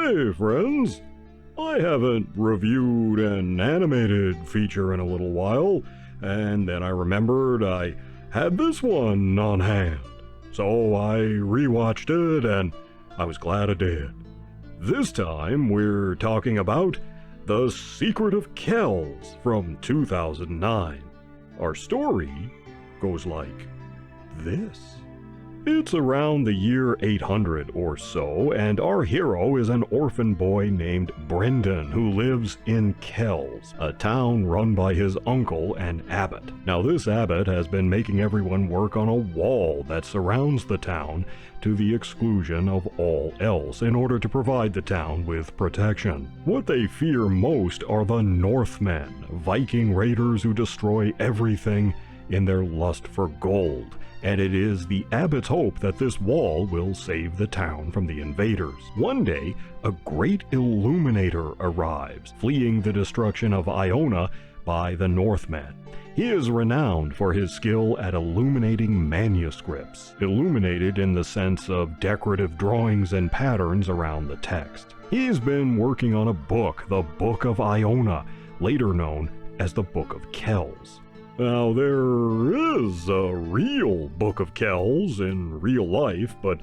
Hey friends, I haven't reviewed an animated feature in a little while, and then I remembered I had this one on hand. So I rewatched it and I was glad I did. This time we're talking about The Secret of Kells from 2009. Our story goes like this. It's around the year 800 or so, and our hero is an orphan boy named Brendan who lives in Kells, a town run by his uncle, an abbot. Now this abbot has been making everyone work on a wall that surrounds the town to the exclusion of all else in order to provide the town with protection. What they fear most are the Northmen, Viking raiders who destroy everything in their lust for gold. And it is the abbot's hope that this wall will save the town from the invaders. One day, a great illuminator arrives, fleeing the destruction of Iona by the Northmen. He is renowned for his skill at illuminating manuscripts, illuminated in the sense of decorative drawings and patterns around the text. He's been working on a book, the Book of Iona, later known as the Book of Kells. Now, there is a real Book of Kells in real life, but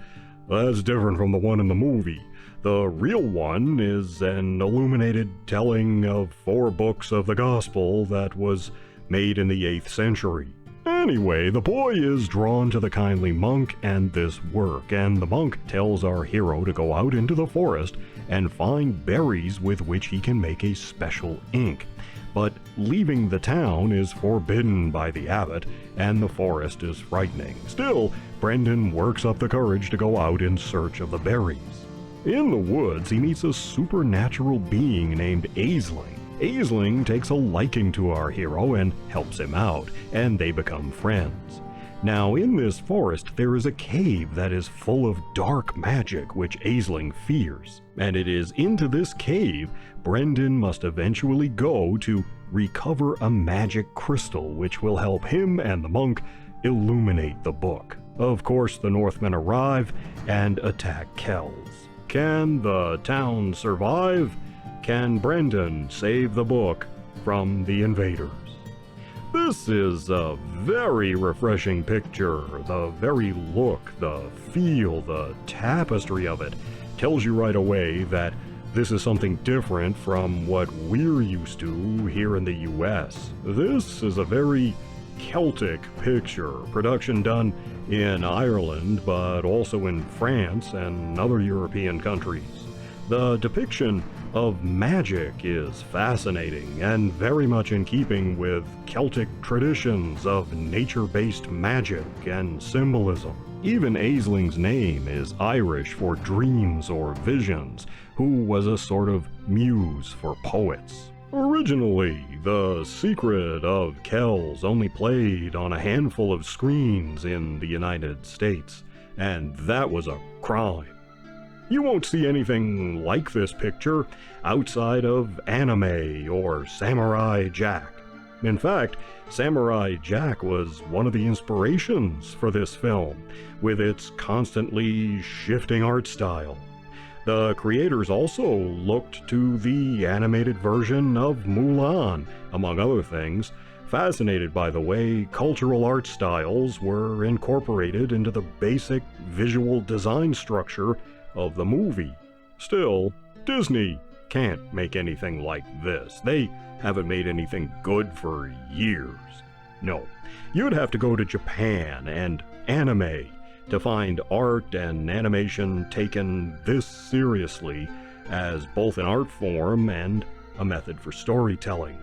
that's different from the one in the movie. The real one is an illuminated telling of 4 books of the Gospel that was made in the 8th century. Anyway, the boy is drawn to the kindly monk and this work, and the monk tells our hero to go out into the forest and find berries with which he can make a special ink. But leaving the town is forbidden by the abbot, and the forest is frightening. Still, Brendan works up the courage to go out in search of the berries. In the woods, he meets a supernatural being named Aisling. Aisling takes a liking to our hero and helps him out, and they become friends. Now, in this forest, there is a cave that is full of dark magic which Aisling fears. And it is into this cave Brendan must eventually go to recover a magic crystal which will help him and the monk illuminate the book. Of course, the Northmen arrive and attack Kells. Can the town survive? Can Brendan save the book from the invaders? This is a very refreshing picture. The very look, the feel, the tapestry of it tells you right away that this is something different from what we're used to here in the US. This is a very Celtic picture, production done in Ireland, but also in France and other European countries. The depiction of magic is fascinating and very much in keeping with Celtic traditions of nature-based magic and symbolism. Even Aisling's name is Irish for dreams or visions, who was a sort of muse for poets. Originally, The Secret of Kells only played on a handful of screens in the United States, and that was a crime. You won't see anything like this picture outside of anime or Samurai Jack. In fact, Samurai Jack was one of the inspirations for this film, with its constantly shifting art style. The creators also looked to the animated version of Mulan, among other things, fascinated by the way cultural art styles were incorporated into the basic visual design structure of the movie. Still, Disney can't make anything like this. They haven't made anything good for years. No, you'd have to go to Japan and anime to find art and animation taken this seriously as both an art form and a method for storytelling.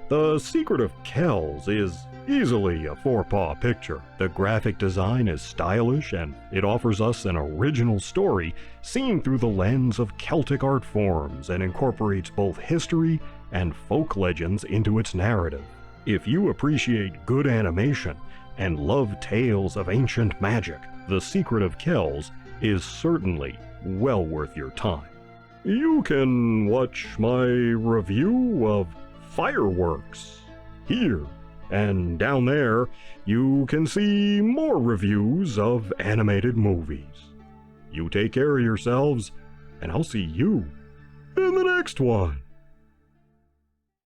The Secret of Kells is easily a four-paw picture. The graphic design is stylish and it offers us an original story seen through the lens of Celtic art forms and incorporates both history and folk legends into its narrative. If you appreciate good animation and love tales of ancient magic, The Secret of Kells is certainly well worth your time. You can watch my review of Fireworks here, and down there you can see more reviews of animated movies. You take care of yourselves, and I'll see you in the next one.